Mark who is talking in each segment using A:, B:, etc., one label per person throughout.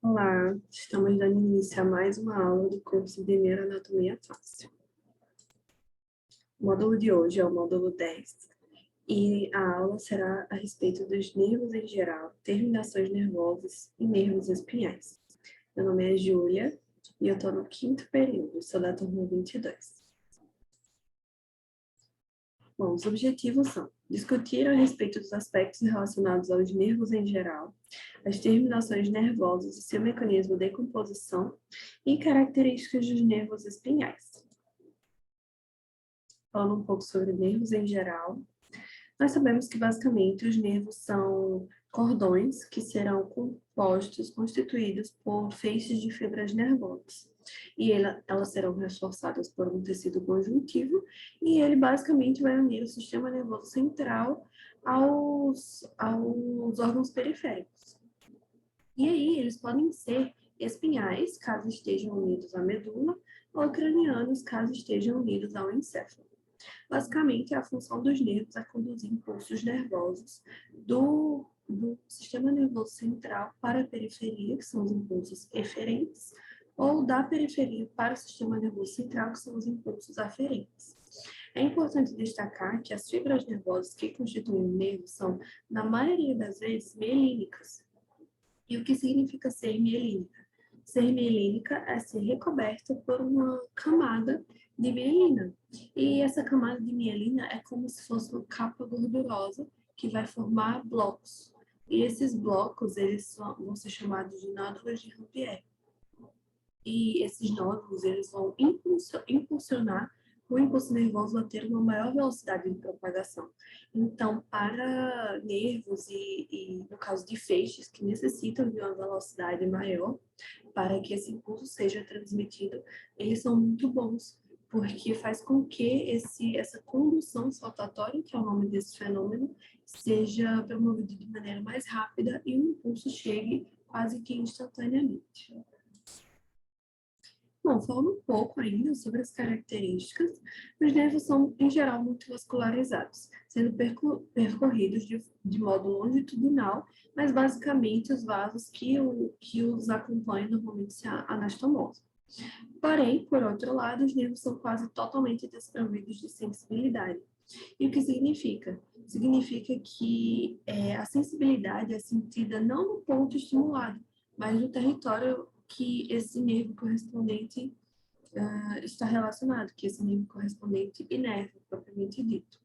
A: Olá, estamos dando início a mais uma aula do curso de Neuroanatomia Fácil. O módulo de hoje é o módulo 10 e a aula será a respeito dos nervos em geral, terminações nervosas e nervos espinhais. Meu nome é Júlia e eu estou no 5º período, sou da turma 22. Bom, os objetivos são discutir a respeito dos aspectos relacionados aos nervos em geral, as terminações nervosas e seu mecanismo de decomposição e características dos nervos espinhais. Falando um pouco sobre nervos em geral, nós sabemos que basicamente os nervos são cordões que serão constituídos por feixes de fibras nervosas. E elas serão reforçadas por um tecido conjuntivo e ele basicamente vai unir o sistema nervoso central aos órgãos periféricos. E aí eles podem ser espinhais, caso estejam unidos à medula, ou cranianos, caso estejam unidos ao encéfalo. Basicamente, a função dos nervos é conduzir impulsos nervosos do sistema nervoso central para a periferia, que são os impulsos eferentes, ou da periferia para o sistema nervoso central, que são os impulsos aferentes. É importante destacar que as fibras nervosas que constituem o nervo são, na maioria das vezes, mielínicas. E o que significa ser mielínica? Ser mielínica é ser recoberta por uma camada de mielina. E essa camada de mielina é como se fosse uma capa gordurosa que vai formar blocos. E esses blocos, vão ser chamados de nódulos de Rampier. E esses nódulos, eles vão impulsionar o impulso nervoso a ter uma maior velocidade de propagação. Então, para nervos e no caso de feixes que necessitam de uma velocidade maior para que esse impulso seja transmitido, eles são muito bons, porque faz com que essa condução saltatória, que é o nome desse fenômeno, seja promovida de maneira mais rápida e o impulso chegue quase que instantaneamente. Bom, falando um pouco ainda sobre as características, os nervos são, em geral, muito vascularizados, sendo percorridos de modo longitudinal, mas basicamente os vasos que os acompanham normalmente se anastomosam. Porém, por outro lado, os nervos são quase totalmente desprovidos de sensibilidade. E o que significa? Significa que a sensibilidade é sentida não no ponto estimulado, mas no território que esse nervo correspondente está relacionado, que esse nervo correspondente inerva, propriamente dito.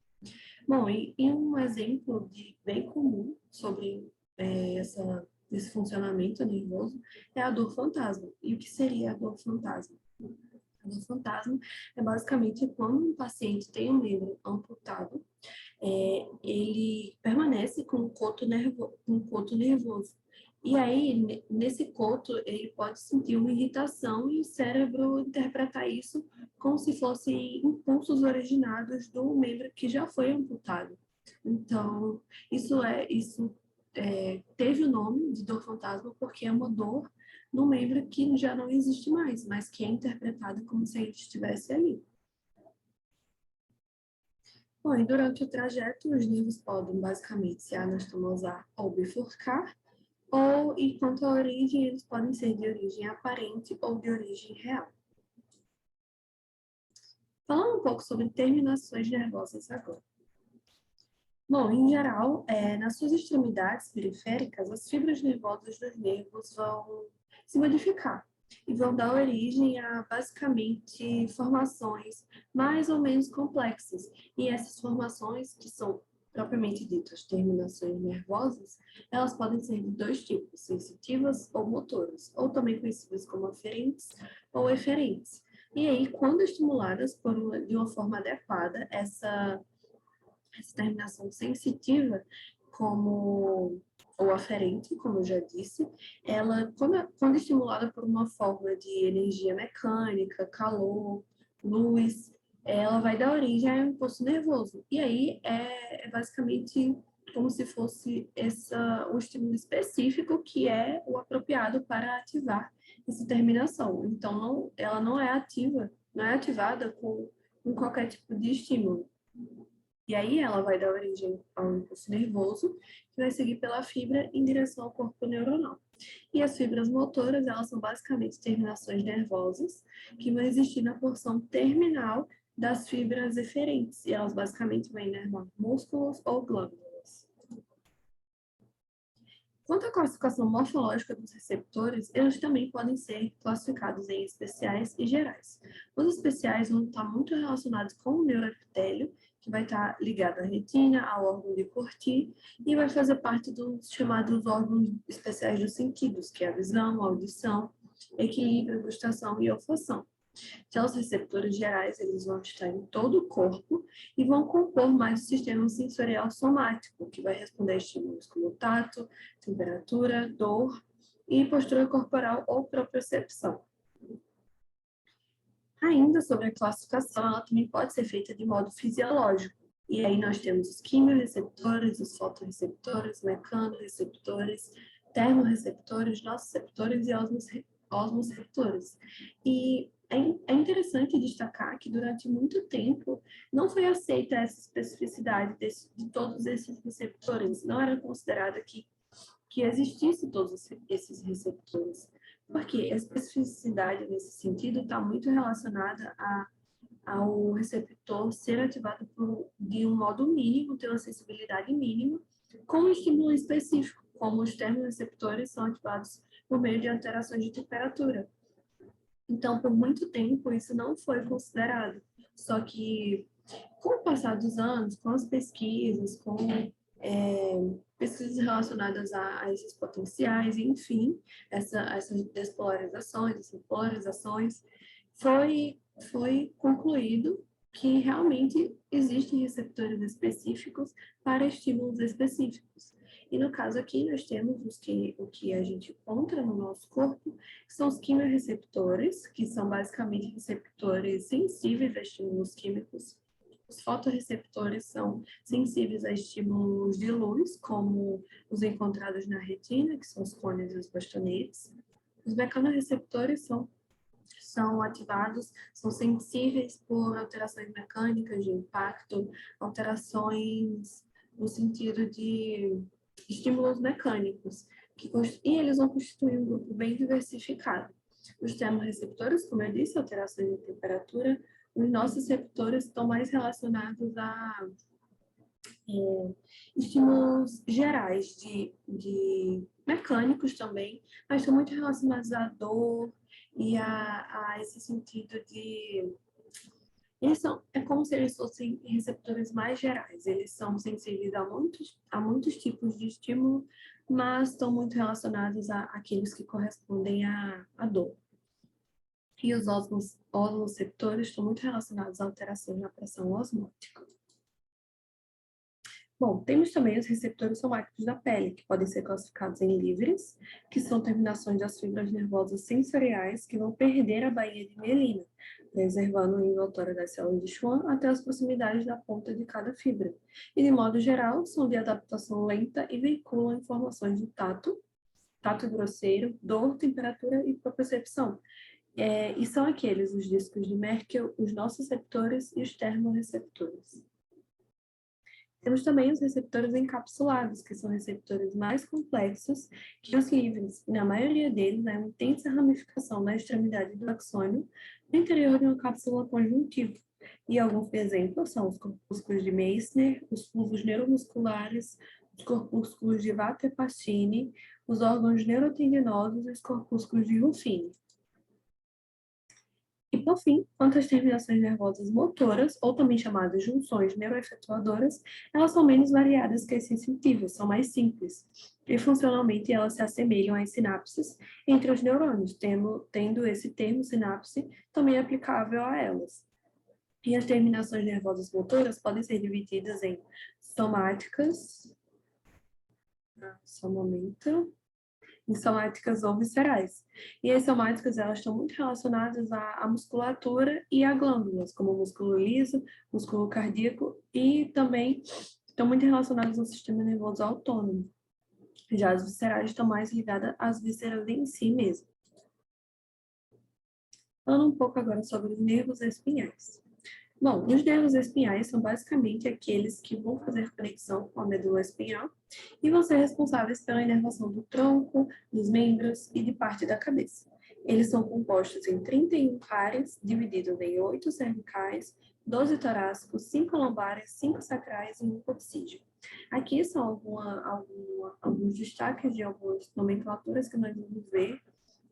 A: Bom, e um exemplo bem comum sobre esse funcionamento nervoso é a dor fantasma. E o que seria a dor fantasma? A dor fantasma é basicamente quando um paciente tem um membro amputado, ele permanece com um coto nervoso. E aí, nesse coto, ele pode sentir uma irritação e o cérebro interpretar isso como se fossem impulsos originados do membro que já foi amputado. Então, isso teve o nome de dor fantasma porque é uma dor no membro que já não existe mais, mas que é interpretada como se ele estivesse ali. Bom, e durante o trajeto, os nervos podem basicamente se anastomosar ou bifurcar, ou, e quanto à origem, eles podem ser de origem aparente ou de origem real. Falando um pouco sobre terminações nervosas agora. Bom, em geral, nas suas extremidades periféricas, as fibras nervosas dos nervos vão se modificar e vão dar origem a, basicamente, formações mais ou menos complexas. E essas formações, que são propriamente ditas terminações nervosas, elas podem ser de dois tipos, sensitivas ou motoras, ou também conhecidas como aferentes ou eferentes. E aí, quando estimuladas de uma forma adequada, essa terminação sensitiva, ou aferente, como eu já disse, ela, quando estimulada por uma forma de energia mecânica, calor, luz, ela vai dar origem a um impulso nervoso. E aí é basicamente como se fosse um estímulo específico que é o apropriado para ativar essa terminação. Então, ela não é ativada com qualquer tipo de estímulo. E aí ela vai dar origem ao impulso nervoso, que vai seguir pela fibra em direção ao corpo neuronal. E as fibras motoras, elas são basicamente terminações nervosas que vão existir na porção terminal das fibras eferentes. E elas basicamente vão inervar músculos ou glândulas. Quanto à classificação morfológica dos receptores, eles também podem ser classificados em especiais e gerais. Os especiais vão estar muito relacionados com o neuroepitélio, que vai estar ligado à retina, ao órgão de Corti, e vai fazer parte dos chamados órgãos especiais dos sentidos, que é a visão, a audição, equilíbrio, gustação e olfação. Já os receptores gerais, eles vão estar em todo o corpo e vão compor mais o sistema sensorial somático, que vai responder a estímulos como tato, temperatura, dor e postura corporal ou propriocepção. Ainda sobre a classificação, ela também pode ser feita de modo fisiológico. E aí nós temos os quimiorreceptores, os fotorreceptores, mecanorreceptores, termorreceptores, nociceptores e osmoreceptores. E é interessante destacar que durante muito tempo não foi aceita essa especificidade de todos esses receptores. Não era considerada que existisse todos esses receptores. Porque a especificidade nesse sentido está muito relacionada ao receptor ser ativado de um modo mínimo, ter uma sensibilidade mínima, com um estímulo específico, como os termorreceptores são ativados por meio de alterações de temperatura. Então, por muito tempo, isso não foi considerado. Só que, com o passar dos anos, com as pesquisas, com pesquisas relacionadas a esses potenciais, enfim, essas despolarizações, essas polarizações, foi concluído que realmente existem receptores específicos para estímulos específicos. E no caso aqui, nós temos o que a gente encontra no nosso corpo, que são os quimiorreceptores, que são basicamente receptores sensíveis a estímulos químicos. Os fotorreceptores são sensíveis a estímulos de luz, como os encontrados na retina, que são os cones e os bastonetes. Os mecanorreceptores são ativados, são sensíveis por alterações mecânicas de impacto, alterações no sentido de estímulos mecânicos, e eles vão constituir um grupo bem diversificado. Os termorreceptores, como eu disse, alterações de temperatura, os nossos receptores estão mais relacionados a estímulos gerais, de mecânicos também, mas estão muito relacionados à dor e a esse sentido de... é como se eles fossem receptores mais gerais, eles são sensíveis a muitos tipos de estímulo, mas estão muito relacionados àqueles que correspondem à dor. E os osmoreceptores estão muito relacionados a alterações na pressão osmótica. Bom, temos também os receptores somáticos da pele, que podem ser classificados em livres, que são terminações das fibras nervosas sensoriais que vão perder a bainha de mielina, preservando o envoltório das células de Schwann até as proximidades da ponta de cada fibra. E, de modo geral, são de adaptação lenta e veiculam informações de tato grosseiro, dor, temperatura e propriocepção. E são aqueles, os discos de Merkel, os nociceptores e os termorreceptores. Temos também os receptores encapsulados, que são receptores mais complexos que os livres. Na maioria deles, há uma intensa ramificação na extremidade do axônio, no interior de uma cápsula conjuntiva. E alguns exemplos são os corpúsculos de Meissner, os bulbos neuromusculares, os corpúsculos de Vater-Pacini, os órgãos neurotendinosos e os corpúsculos de Ruffini. E, por fim, quanto às terminações nervosas motoras, ou também chamadas junções neuroefetuadoras, elas são menos variadas que as sensitivas, são mais simples. E, funcionalmente, elas se assemelham às sinapses entre os neurônios, tendo esse termo sinapse também aplicável a elas. E as terminações nervosas motoras podem ser divididas em somáticas, só um momento, em somáticas ou viscerais. E as somáticas, elas estão muito relacionadas à musculatura e a glândulas, como o músculo liso, músculo cardíaco, e também estão muito relacionadas ao sistema nervoso autônomo. Já as viscerais estão mais ligadas às vísceras em si mesmo. Falando um pouco agora sobre os nervos espinhais. Bom, os nervos espinhais são basicamente aqueles que vão fazer conexão com a medula espinhal e vão ser responsáveis pela inervação do tronco, dos membros e de parte da cabeça. Eles são compostos em 31 pares, divididos em 8 cervicais, 12 torácicos, 5 lombares, 5 sacrais e 1 coxígeo. Aqui são alguns destaques de algumas nomenclaturas que nós vamos ver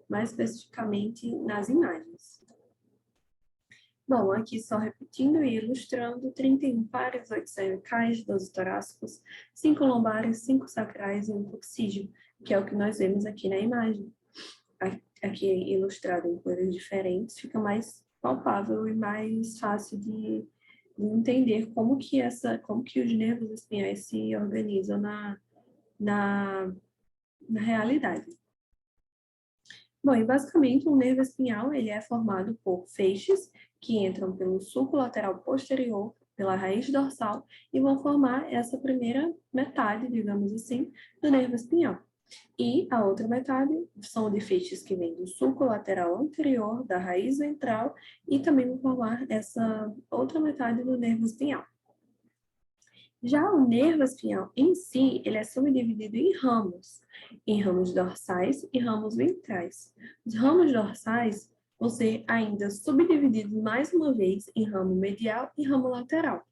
A: mais especificamente nas imagens. Bom, aqui só repetindo e ilustrando, 31 pares, 8 cervicais, 12 torácicos, 5 lombares, 5 sacrais e 1 coxígeo, que é o que nós vemos aqui na imagem. Aqui ilustrado em cores diferentes, fica mais palpável e mais fácil de entender como que os nervos espinhais se organizam na realidade. Bom, e basicamente um nervo espinhal ele é formado por feixes que entram pelo sulco lateral posterior, pela raiz dorsal e vão formar essa primeira metade, digamos assim, do nervo espinhal. E a outra metade são de feixes que vêm do sulco lateral anterior, da raiz ventral e também vão formar essa outra metade do nervo espinhal. Já o nervo espinhal em si, ele é subdividido em ramos dorsais e ramos ventrais. Os ramos dorsais vão ser ainda subdivididos mais uma vez em ramo medial e ramo lateral.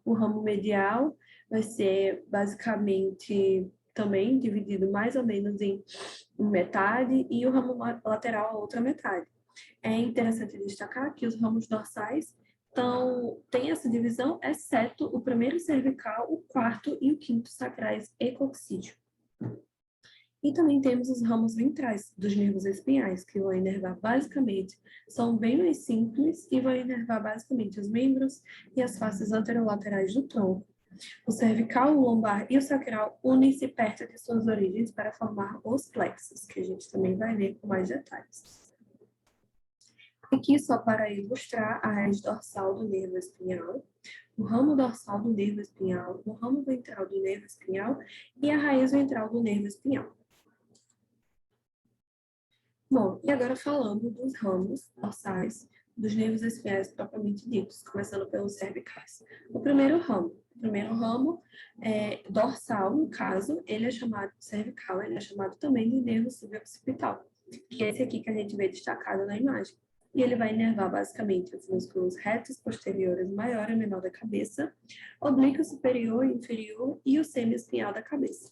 A: O ramo medial vai ser basicamente também dividido mais ou menos em metade e o ramo lateral a outra metade. É interessante destacar que os ramos dorsais tem essa divisão, exceto o primeiro cervical, o quarto e o quinto sacrais e coxígeo. E também temos os ramos ventrais dos nervos espinhais, que vão inervar basicamente, são bem mais simples e vão inervar basicamente os membros e as faces anterolaterais do tronco. O cervical, o lombar e o sacral unem-se perto de suas origens para formar os plexos, que a gente também vai ver com mais detalhes. Aqui, só para ilustrar a raiz dorsal do nervo espinhal, o ramo dorsal do nervo espinhal, o ramo ventral do nervo espinhal e a raiz ventral do nervo espinhal. Bom, e agora falando dos ramos dorsais dos nervos espinhais propriamente ditos, começando pelos cervicais. O primeiro ramo dorsal, no caso, ele é chamado cervical, ele é chamado também de nervo suboccipital, que é esse aqui que a gente vê destacado na imagem. E ele vai inervar basicamente os músculos retos posteriores maior e menor da cabeça, oblíquo superior e inferior e o semiespinhal da cabeça.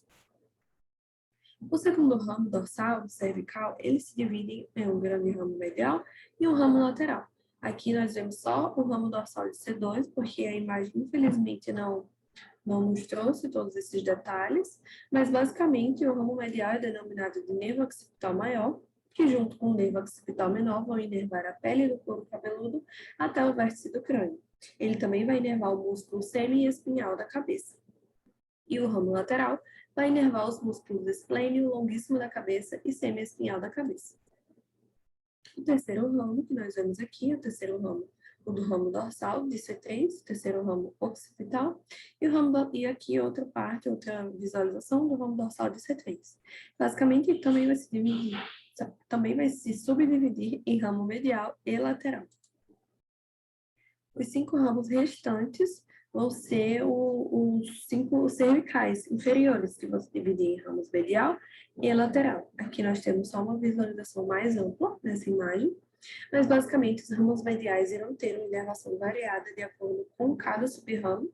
A: O segundo ramo dorsal, cervical, ele se divide em um grande ramo medial e um ramo lateral. Aqui nós vemos só o ramo dorsal de C2, porque a imagem, infelizmente, não nos trouxe todos esses detalhes, mas basicamente o ramo medial é denominado de nervo occipital maior, que junto com o nervo occipital menor vão inervar a pele do couro cabeludo até o vértice do crânio. Ele também vai inervar o músculo semi-espinhal da cabeça. E o ramo lateral vai inervar os músculos esplênio, longuíssimo da cabeça e semi-espinhal da cabeça. O terceiro ramo que nós vemos aqui, o do ramo dorsal de C3, o terceiro ramo occipital, e aqui outra visualização do ramo dorsal de C3. Basicamente, também vai se subdividir em ramo medial e lateral. Os 5 ramos restantes vão ser os 5 cervicais inferiores, que vão se dividir em ramos medial e lateral. Aqui nós temos só uma visualização mais ampla nessa imagem, mas basicamente os ramos mediais irão ter uma inervação variada de acordo com cada subramo,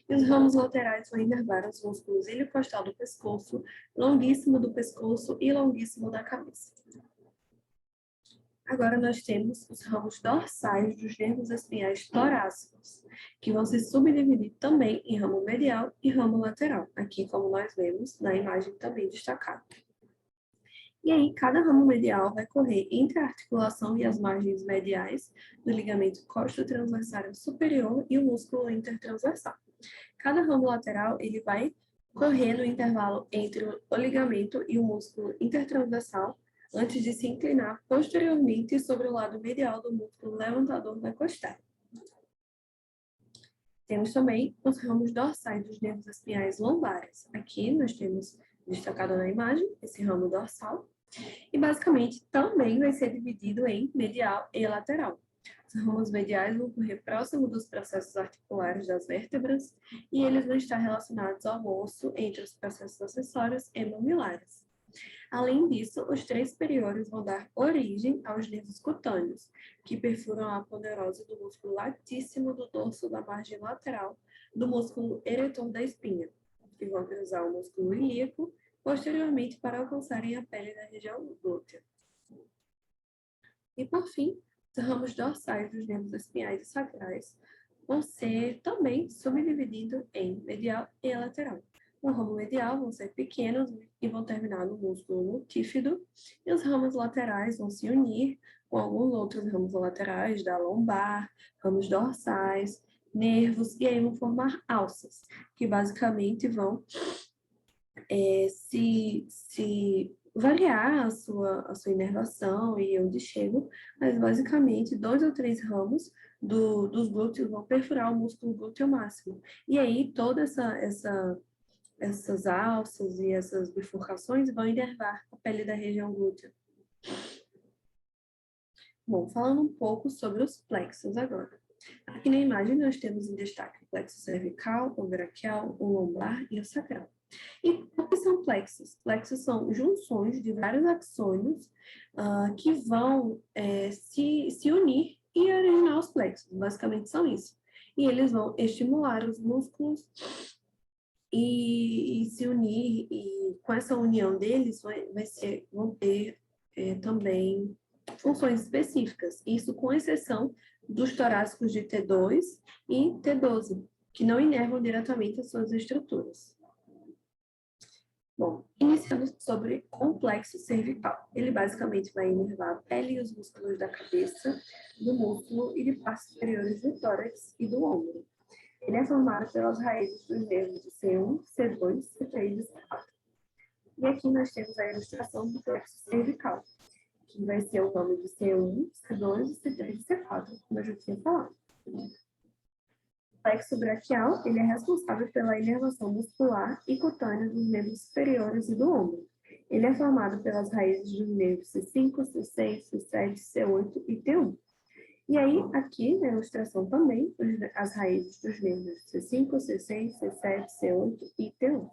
A: e os ramos laterais vão inervar os músculos ilho-costal do pescoço, longuíssimo do pescoço e longuíssimo da cabeça. Agora nós temos os ramos dorsais dos nervos espinhais torácicos, que vão se subdividir também em ramo medial e ramo lateral, aqui como nós vemos na imagem também destacada. E aí, cada ramo medial vai correr entre a articulação e as margens mediais do ligamento costo-transversário superior e o músculo intertransversal. Cada ramo lateral ele vai correr no intervalo entre o ligamento e o músculo intertransversal, antes de se inclinar posteriormente sobre o lado medial do músculo levantador da costela. Temos também os ramos dorsais dos nervos espinhais lombares. Aqui nós temos destacado na imagem esse ramo dorsal, e basicamente também vai ser dividido em medial e lateral. Os Os ramos mediais vão correr próximo dos processos articulares das vértebras e eles vão estar relacionados ao osso entre os processos acessórios e mamilares. Além disso, os três superiores vão dar origem aos nervos cutâneos, que perfuram a aponeurose do músculo latíssimo do dorso da margem lateral do músculo eretor da espinha, que vão cruzar o músculo ilíaco posteriormente para alcançarem a pele da região glútea. E, por fim, os ramos dorsais dos nervos espinhais e sacrais vão ser também subdivididos em medial e lateral. O ramo medial vão ser pequenos e vão terminar no músculo lutífido, e os ramos laterais vão se unir com alguns outros ramos laterais da lombar, ramos dorsais, nervos, e aí vão formar alças, que basicamente vão se variar a sua inervação e onde chegam, mas basicamente 2 ou 3 ramos dos glúteos vão perfurar o músculo glúteo máximo. E aí todas essas alças e essas bifurcações vão inervar a pele da região glútea. Bom, falando um pouco sobre os plexos agora. Aqui na imagem nós temos em destaque o plexo cervical, o braquial, o lombar e o sacral. E o que são plexos? Plexos são junções de vários axônios que vão se unir e originar os plexos. Basicamente são isso. E eles vão estimular os músculos e se unir, e com essa união deles vão ter também funções específicas. Isso com exceção dos torácicos de T2 e T12, que não inervam diretamente as suas estruturas. Bom, iniciando sobre complexo cervical. Ele basicamente vai inervar a pele e os músculos da cabeça, do músculo e de partes superiores do tórax e do ombro. Ele é formado pelas raízes dos nervos de C1, C2, C3 e C4. E aqui nós temos a ilustração do plexo cervical, que vai ser o nome de C1, C2, C3 e C4, como eu já tinha falado. O plexo braquial, ele é responsável pela inervação muscular e cutânea dos nervos superiores e do ombro. Ele é formado pelas raízes dos nervos C5, C6, C7, C8 e T1. E aí, aqui na ilustração também, as raízes dos nervos C5, C6, C7, C8 e T1.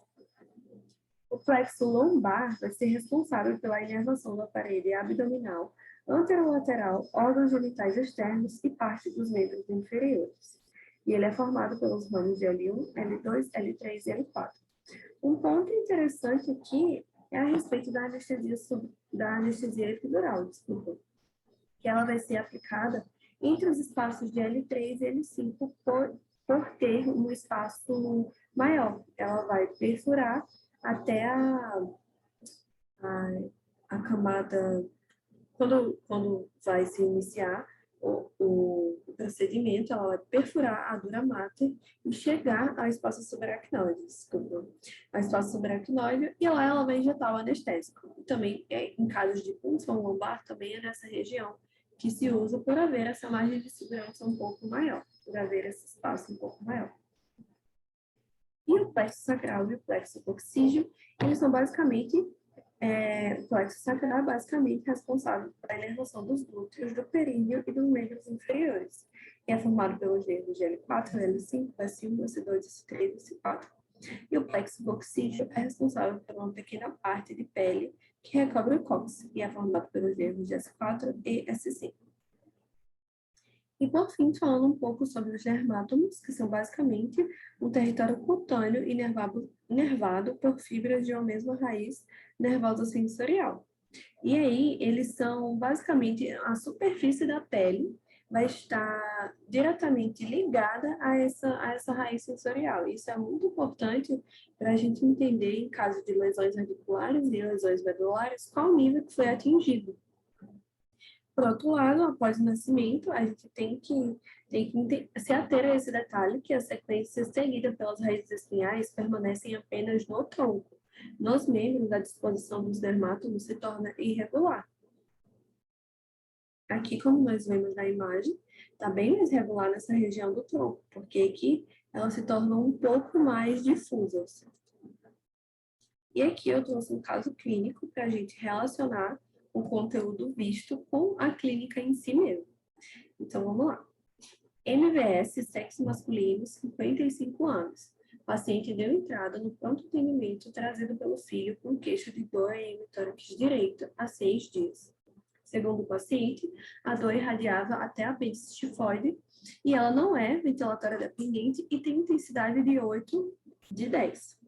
A: O plexo lombar vai ser responsável pela inervação da parede abdominal, anterolateral, órgãos genitais externos e parte dos membros inferiores. E ele é formado pelos ramos de L1, L2, L3 e L4. Um ponto interessante aqui é a respeito da anestesia epidural, desculpa, que ela vai ser aplicada entre os espaços de L3 e L5 por ter um espaço maior. Ela vai perfurar até a camada, quando vai se iniciar o procedimento, ela vai perfurar a dura mater e chegar ao espaço subaracnoide, ao espaço subaracnoide, e lá ela vai injetar o anestésico. E também, em casos de punção lombar, também é nessa região que se usa por haver essa margem de segurança um pouco maior, por haver esse espaço um pouco maior. E o plexo sacral e o plexo coxígeo, eles são basicamente, o plexo sacral é basicamente responsável pela inervação dos glúteos, do períneo e dos membros inferiores. E é formado pelos nervos de L4, L5, S1, S2, S3 e S4. E o plexo coxígeo é responsável por uma pequena parte de pele que recobre o cóccix e é formado pelos nervos de S4 e S5. E, por fim, falando um pouco sobre os dermátomos, que são basicamente um território cutâneo inervado por fibras de uma mesma raiz nervosa sensorial. E aí, eles são basicamente a superfície da pele vai estar diretamente ligada a essa raiz sensorial. Isso é muito importante para a gente entender, em caso de lesões radiculares e lesões medulares, qual nível que foi atingido. Por outro lado, após o nascimento, a gente tem que se ater a esse detalhe que a sequência seguida pelas raízes espinhais permanecem apenas no tronco. Nos membros, a disposição dos dermátomos se torna irregular. Aqui, como nós vemos na imagem, está bem mais regular nessa região do tronco, porque aqui elas se tornam um pouco mais difusas. E aqui eu trouxe um caso clínico para a gente relacionar o conteúdo visto com a clínica em si mesmo. Então, vamos lá. MVS, sexo masculino, 55 anos. O paciente deu entrada no pronto atendimento trazido pelo filho com queixa de dor em tórax direito há 6 dias. Segundo o paciente, a dor irradiava até a apêndice tifoide e ela não é ventilatória dependente e tem intensidade de 8 de 10,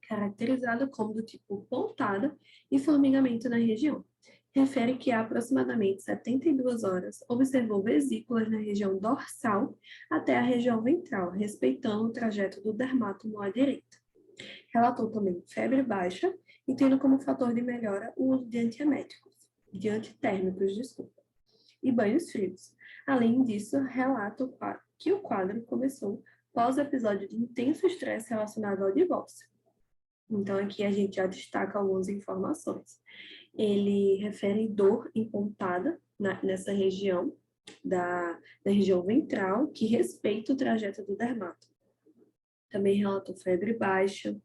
A: caracterizada como do tipo pontada e formigamento na região. Refere que há aproximadamente 72 horas observou vesículas na região dorsal até a região ventral, respeitando o trajeto do dermátomo à direita. Relatou também febre baixa e tendo como fator de melhora o uso de antitérmicos, e banhos frios. Além disso, relata que o quadro começou pós episódio de intenso estresse relacionado ao divórcio. Então, aqui a gente já destaca algumas informações. Ele refere dor empontada nessa região, da região ventral, que respeita o trajeto do dermato. Também relatou febre baixa,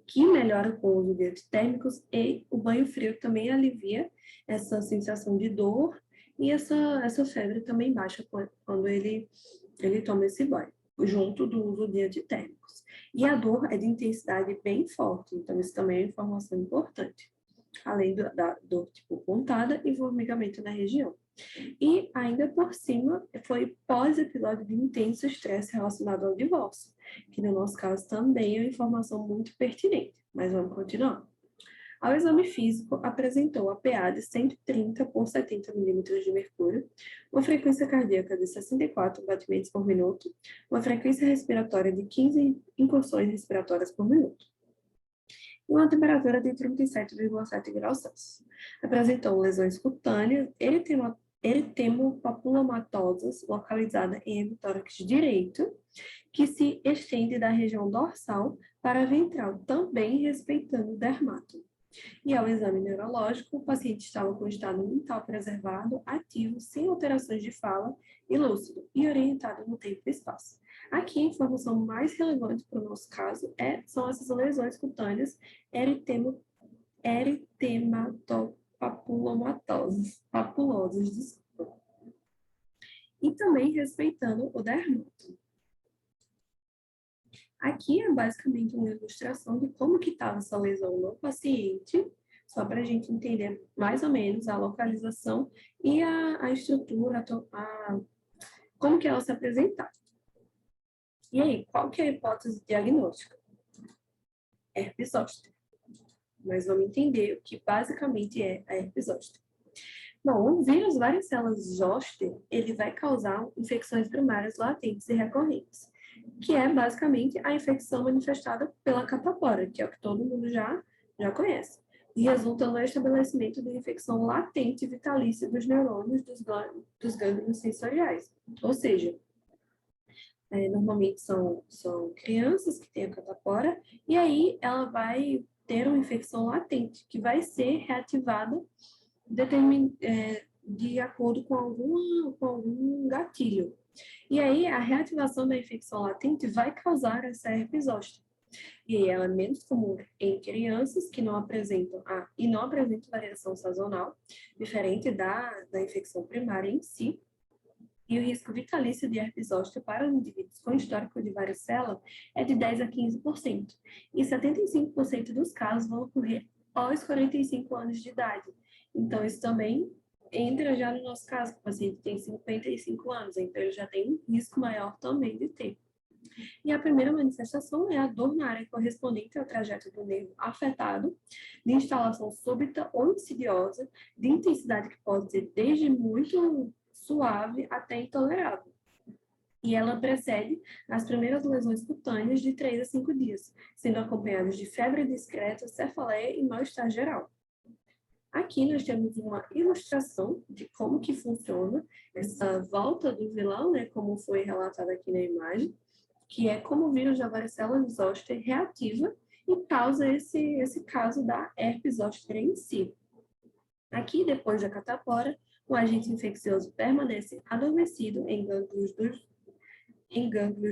A: que melhora com o uso de antitérmicos, e o banho frio também alivia essa sensação de dor e essa febre também baixa quando ele toma esse banho, junto do uso de antitérmicos. E a dor é de intensidade bem forte, então isso também é uma informação importante, além da dor tipo pontada e formigamento na região. E ainda por cima, foi pós-episódio de intenso estresse relacionado ao divórcio, que no nosso caso também é uma informação muito pertinente, mas vamos continuar. Ao exame físico, apresentou a PA de 130 por 70 milímetros de mercúrio, uma frequência cardíaca de 64 batimentos por minuto, uma frequência respiratória de 15 incursões respiratórias por minuto, e uma temperatura de 37,7 graus Celsius. Apresentou lesões cutâneas, eritemopapulomatosas, localizada em hemitórax direito, que se estende da região dorsal para a ventral, também respeitando o dermato. E ao exame neurológico, o paciente estava com estado mental preservado, ativo, sem alterações de fala e lúcido, e orientado no tempo e espaço. Aqui, a informação mais relevante para o nosso caso são essas lesões cutâneas papulosas, desculpa. E também respeitando o dermato. Aqui é basicamente uma ilustração de como que estava essa lesão no paciente, só para a gente entender mais ou menos a localização e a estrutura, como que ela se apresentava. E aí, qual que é a hipótese diagnóstica? Herpes zoster. Mas vamos entender o que basicamente é a herpes zoster. Bom, o vírus varicela zoster, ele vai causar infecções primárias latentes e recorrentes, que é basicamente a infecção manifestada pela catapora, que é o que todo mundo já conhece, e resulta no estabelecimento de infecção latente vitalícia dos neurônios dos gânglios sensoriais. Ou seja, normalmente são crianças que têm a catapora, e aí ela vai ter uma infecção latente, que vai ser reativada de acordo com algum gatilho. E aí, a reativação da infecção latente vai causar essa herpes zoster. E ela é menos comum em crianças que não apresentam variação sazonal, diferente da infecção primária em si. E o risco vitalício de herpes zoster para os indivíduos com histórico de varicela é de 10 a 15%. E 75% dos casos vão ocorrer aos 45 anos de idade. Então, isso também entra já no nosso caso, que o paciente tem 55 anos, então ele já tem um risco maior também de ter. E a primeira manifestação é a dor na área correspondente ao trajeto do nervo afetado, de instalação súbita ou insidiosa, de intensidade que pode ser desde muito suave até intolerável. E ela precede as primeiras lesões cutâneas de 3 a 5 dias, sendo acompanhadas de febre discreta, cefaleia e mal-estar geral. Aqui nós temos uma ilustração de como que funciona essa volta do vilão, né, como foi relatado aqui na imagem, que é como o vírus da varicela zoster reativa e causa esse caso da herpes zoster em si. Aqui, depois da catapora, o agente infeccioso permanece adormecido em gânglios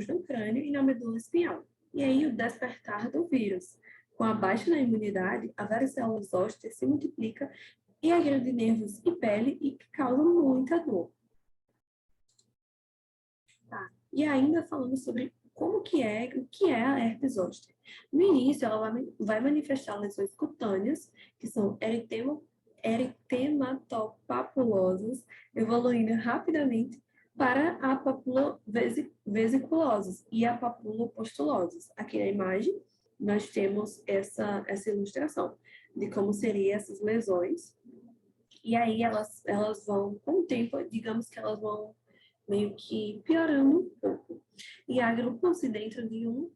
A: no crânio e na medula espinhal. E aí, o despertar do vírus. Com a baixa na imunidade, a varicela zoster se multiplica e agride nervos e pele e causa muita dor. Tá. E ainda falando sobre o que é a herpes zoster. No início, ela vai manifestar lesões cutâneas, que são eritematopapulosos, evoluindo rapidamente para a papulovesiculosos e a papulopustulosos. Aqui na imagem, nós temos essa ilustração de como seriam essas lesões. E aí elas vão, com o tempo, digamos que elas vão meio que piorando um pouco. E agrupam-se dentro de um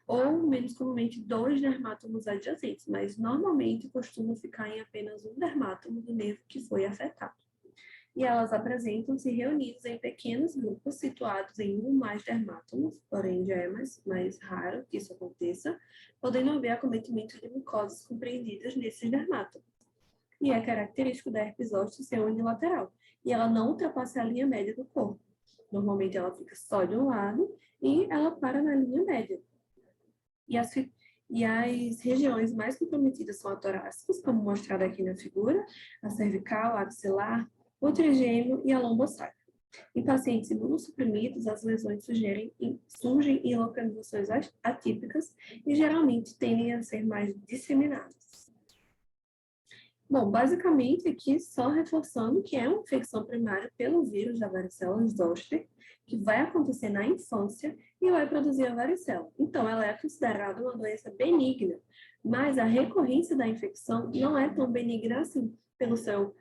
A: ou, menos comumente, dois dermátomos adjacentes, mas normalmente costumam ficar em apenas um dermátomo do nervo que foi afetado. E elas apresentam-se reunidas em pequenos grupos situados em um ou mais dermátomos, porém já é mais raro que isso aconteça, podendo haver acometimento de mucosas compreendidas nesses dermátomos. E é característico da herpes zoster ser unilateral, e ela não ultrapassa a linha média do corpo. Normalmente ela fica só de um lado e ela para na linha média. E as regiões mais comprometidas são a torácicas, como mostrado aqui na figura, a cervical, a axilar, o trigêmeo e a lombosacra. Em pacientes imunossuprimidos, as lesões surgem em localizações atípicas e geralmente tendem a ser mais disseminadas. Bom, basicamente aqui só reforçando que é uma infecção primária pelo vírus da varicela zoster, que vai acontecer na infância e vai produzir a varicela. Então, ela é considerada uma doença benigna, mas a recorrência da infecção não é tão benigna assim, pelo seu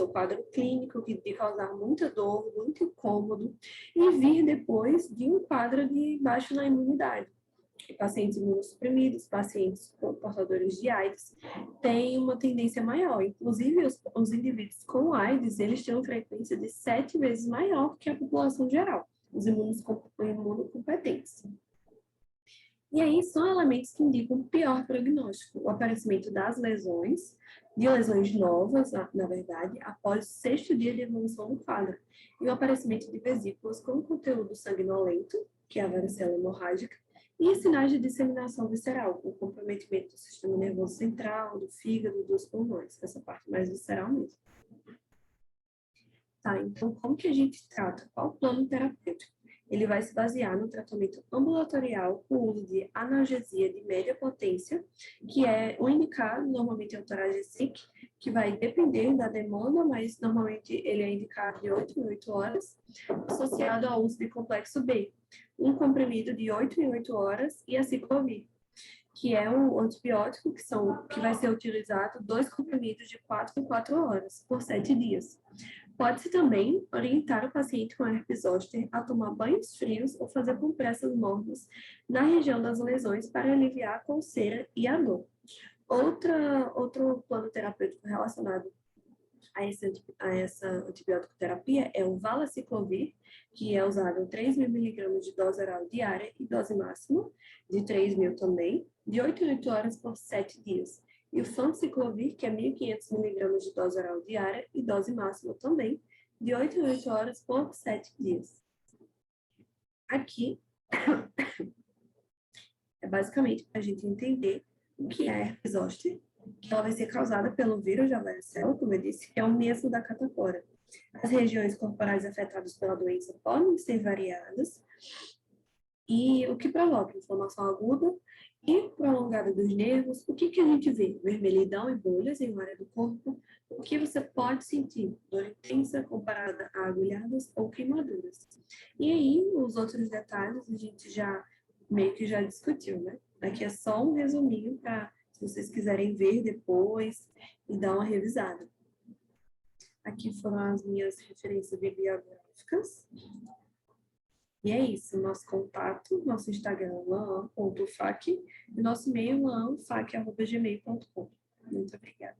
A: quadro clínico, que de causar muita dor, muito incômodo, e vir depois de um quadro de baixo na imunidade. Pacientes imunossuprimidos, pacientes portadores de AIDS, têm uma tendência maior. Inclusive, os indivíduos com AIDS, eles têm uma frequência de 7 vezes maior que a população geral, os imunocompetentes. E aí são elementos que indicam um pior prognóstico, o aparecimento das lesões, de lesões novas, na verdade, após o 6º dia de evolução do quadro, e o aparecimento de vesículas com conteúdo sanguinolento, que é a varicela hemorrágica, e sinais de disseminação visceral, com comprometimento do sistema nervoso central, do fígado, dos pulmões, essa parte mais visceral mesmo. Tá, então como que a gente trata? Qual o plano terapêutico? Ele vai se basear no tratamento ambulatorial com o uso de analgesia de média potência, que é o indicado, normalmente é o Toragesic, que vai depender da demanda, mas normalmente ele é indicado de 8 em 8 horas, associado ao uso de complexo B, um comprimido de 8 em 8 horas, e a ciclovir, que é um antibiótico que vai ser utilizado 2 comprimidos de 4 em 4 horas, por 7 dias. Pode-se também orientar o paciente com herpes zoster a tomar banhos frios ou fazer compressas mornas na região das lesões para aliviar a coceira e a dor. Outro plano terapêutico relacionado a essa antibiótico terapia é o valaciclovir, que é usado em 3.000 mg de dose oral diária e dose máxima de 3.000 também, de 8 em 8 horas por 7 dias. E o fanciclovir, que é 1.500 mg de dose oral diária e dose máxima também, de 8 em 8 horas por 7 dias. Aqui é basicamente para a gente entender o que é a herpes zoster, que ela vai ser causada pelo vírus da varicela, como eu disse, que é o mesmo da catapora. As regiões corporais afetadas pela doença podem ser variadas, e o que provoca inflamação aguda e prolongada dos nervos. O que a gente vê? Vermelhidão e bolhas em uma área do corpo. O que você pode sentir? Dor intensa comparada a agulhadas ou queimaduras. E aí, os outros detalhes a gente já meio que já discutiu, né? Aqui é só um resuminho para, se vocês quiserem ver depois e dar uma revisada. Aqui foram as minhas referências bibliográficas. E é isso, nosso contato, nosso Instagram, laan.fac, e nosso e-mail, laanfac@gmail.com. Muito obrigada.